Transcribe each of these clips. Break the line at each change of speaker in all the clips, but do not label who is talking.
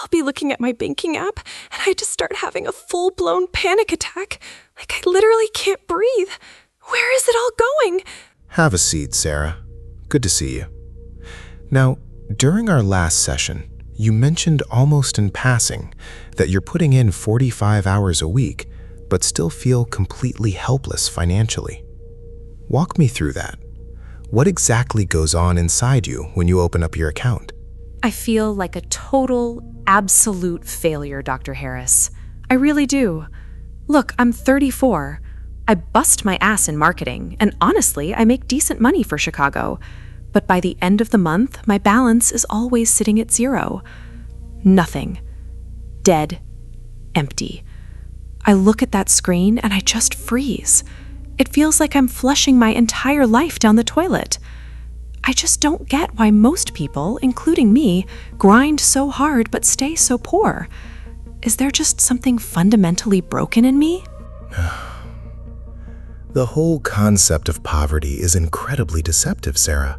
I'll be looking at my banking app, and I just start having a full-blown panic attack. Like I literally can't breathe. Where is it all going?
Have a seat, Sarah. Good to see you. Now, during our last session, you mentioned almost in passing that you're putting in 45 hours a week, but still feel completely helpless financially. Walk me through that. What exactly goes on inside you when you open up your account?
I feel like a total, absolute failure, Dr. Harris. I really do. Look, I'm 34. I bust my ass in marketing, and honestly, I make decent money for Chicago. But by the end of the month, my balance is always sitting at 0. Nothing. Dead. Empty. I look at that screen and I just freeze. It feels like I'm flushing my entire life down the toilet. I just don't get why most people, including me, grind so hard but stay so poor. Is there just something fundamentally broken in me?
The whole concept of poverty is incredibly deceptive, Sarah.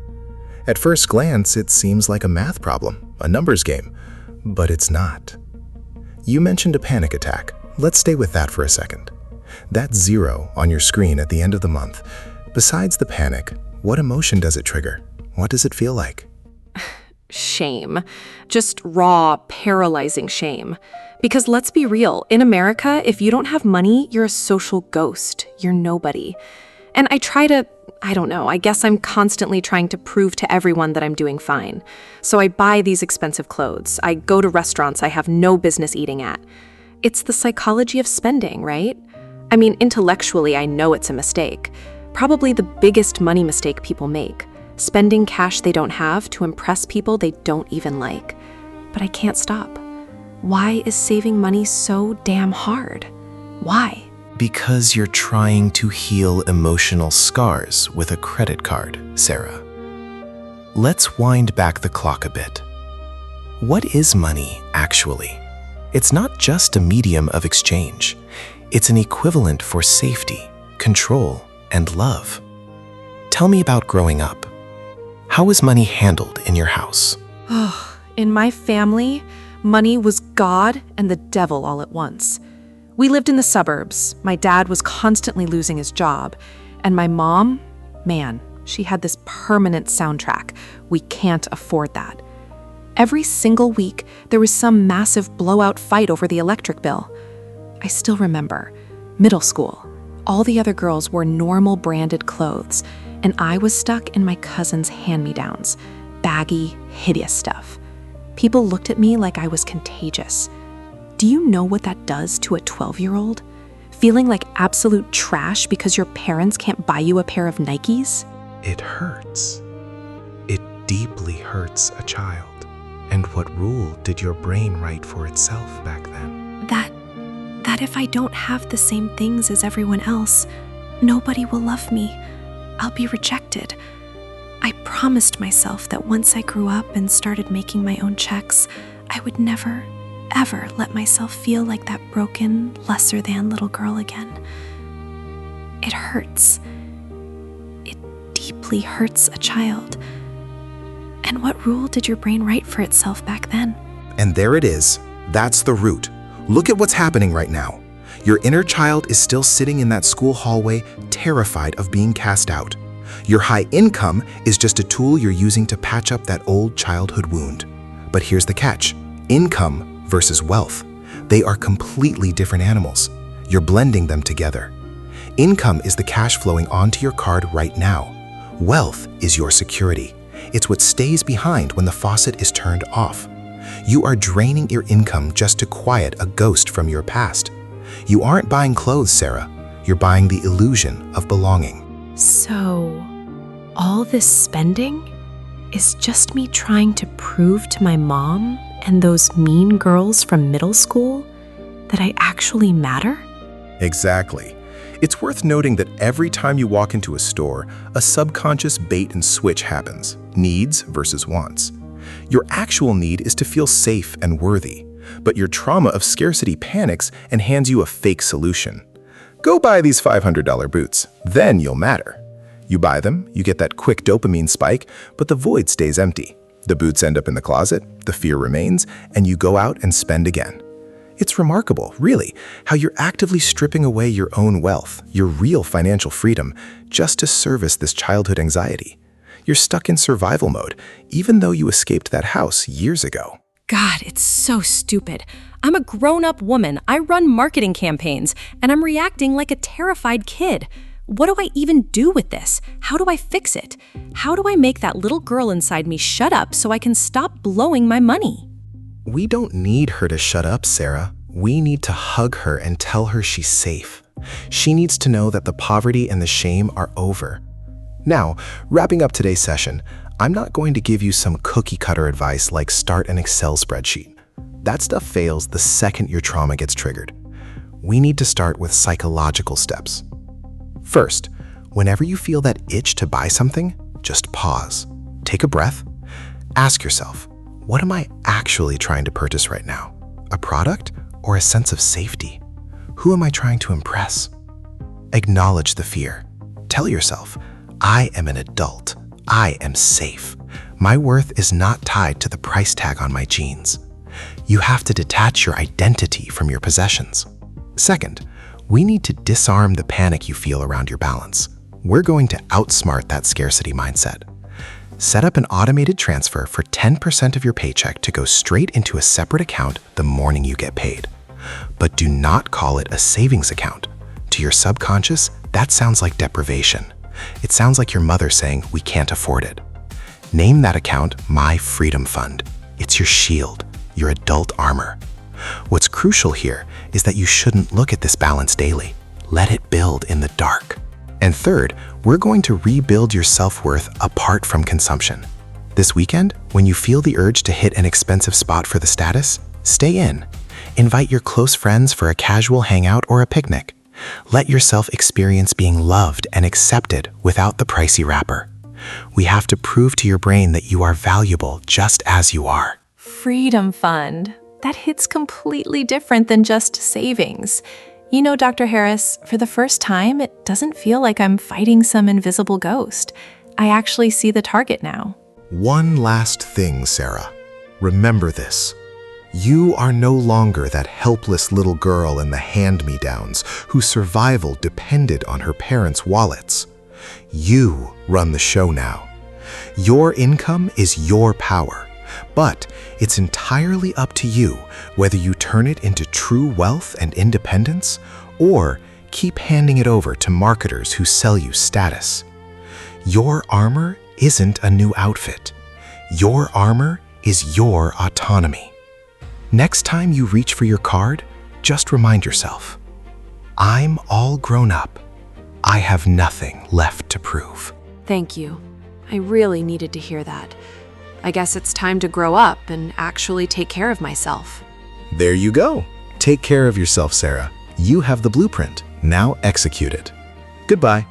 At first glance, it seems like a math problem, a numbers game, but it's not. You mentioned a panic attack. Let's stay with that for a second. That 0 on your screen at the end of the month, besides the panic, what emotion does it trigger? What does it feel like?
Shame. Just raw, paralyzing shame. Because let's be real, in America, if you don't have money, you're a social ghost. You're nobody. And I guess I'm constantly trying to prove to everyone that I'm doing fine. So I buy these expensive clothes. I go to restaurants I have no business eating at. It's the psychology of spending, right? I mean, intellectually, I know it's a mistake. Probably the biggest money mistake people make. Spending cash they don't have to impress people they don't even like. But I can't stop. Why is saving money so damn hard? Why?
Because you're trying to heal emotional scars with a credit card, Sarah. Let's wind back the clock a bit. What is money, actually? It's not just a medium of exchange. It's an equivalent for safety, control, and love. Tell me about growing up. How was money handled in your house?
In my family, money was God and the devil all at once. We lived in the suburbs. My dad was constantly losing his job. And my mom, man, she had this permanent soundtrack. We can't afford that. Every single week, there was some massive blowout fight over the electric bill. I still remember, middle school, all the other girls wore normal branded clothes, and I was stuck in my cousin's hand-me-downs, baggy, hideous stuff. People looked at me like I was contagious. Do you know what that does to a 12-year-old? Feeling like absolute trash because your parents can't buy you a pair of Nikes?
It hurts. It deeply hurts a child. And what rule did your brain write for itself back then?
That if I don't have the same things as everyone else, nobody will love me. I'll be rejected. I promised myself that once I grew up and started making my own checks, I would never, ever let myself feel like that broken, lesser-than little girl again. It hurts. It deeply hurts a child. And what rule did your brain write for itself back then?
And there it is. That's the root. Look at what's happening right now. Your inner child is still sitting in that school hallway, terrified of being cast out. Your high income is just a tool you're using to patch up that old childhood wound. But here's the catch. Income versus wealth. They are completely different animals. You're blending them together. Income is the cash flowing onto your card right now. Wealth is your security. It's what stays behind when the faucet is turned off. You are draining your income just to quiet a ghost from your past. You aren't buying clothes, Sarah. You're buying the illusion of belonging.
So, all this spending is just me trying to prove to my mom and those mean girls from middle school that I actually matter?
Exactly. It's worth noting that every time you walk into a store, a subconscious bait and switch happens. Needs versus wants. Your actual need is to feel safe and worthy, but your trauma of scarcity panics and hands you a fake solution. Go buy these $500 boots, then you'll matter. You buy them, you get that quick dopamine spike, but the void stays empty. The boots end up in the closet, the fear remains, and you go out and spend again. It's remarkable, really, how you're actively stripping away your own wealth, your real financial freedom, just to service this childhood anxiety. You're stuck in survival mode, even though you escaped that house years ago.
God, it's so stupid. I'm a grown-up woman. I run marketing campaigns, and I'm reacting like a terrified kid. What do I even do with this? How do I fix it? How do I make that little girl inside me shut up so I can stop blowing my money?
We don't need her to shut up, Sarah. We need to hug her and tell her she's safe. She needs to know that the poverty and the shame are over. Now, wrapping up today's session, I'm not going to give you some cookie-cutter advice like start an Excel spreadsheet. That stuff fails the second your trauma gets triggered. We need to start with psychological steps. First, whenever you feel that itch to buy something, just pause. Take a breath. Ask yourself, what am I actually trying to purchase right now? A product or a sense of safety? Who am I trying to impress? Acknowledge the fear. Tell yourself, I am an adult. I am safe. My worth is not tied to the price tag on my jeans. You have to detach your identity from your possessions. Second, we need to disarm the panic you feel around your balance. We're going to outsmart that scarcity mindset. Set up an automated transfer for 10% of your paycheck to go straight into a separate account the morning you get paid. But do not call it a savings account. To your subconscious, that sounds like deprivation. It sounds like your mother saying, we can't afford it. Name that account My Freedom Fund. It's your shield, your adult armor. What's crucial here is that you shouldn't look at this balance daily. Let it build in the dark. And third, we're going to rebuild your self-worth apart from consumption. This weekend, when you feel the urge to hit an expensive spot for the status, stay in. Invite your close friends for a casual hangout or a picnic. Let yourself experience being loved and accepted without the pricey wrapper. We have to prove to your brain that you are valuable just as you are.
Freedom Fund. That hits completely different than just savings. You know, Dr. Harris, for the first time, it doesn't feel like I'm fighting some invisible ghost. I actually see the target now.
One last thing, Sarah. Remember this. You are no longer that helpless little girl in the hand-me-downs whose survival depended on her parents' wallets. You run the show now. Your income is your power, but it's entirely up to you whether you turn it into true wealth and independence or keep handing it over to marketers who sell you status. Your armor isn't a new outfit. Your armor is your autonomy. Next time you reach for your card, just remind yourself, I'm all grown up. I have nothing left to prove.
Thank you. I really needed to hear that. I guess it's time to grow up and actually take care of myself.
There you go. Take care of yourself, Sarah. You have the blueprint. Now execute it. Goodbye.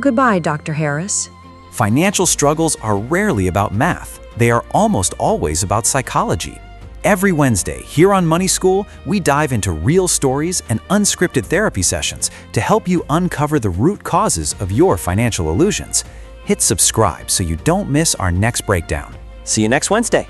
Goodbye, Dr. Harris.
Financial struggles are rarely about math. They are almost always about psychology. Every Wednesday, here on Money School, we dive into real stories and unscripted therapy sessions to help you uncover the root causes of your financial illusions. Hit subscribe so you don't miss our next breakdown.
See you next Wednesday.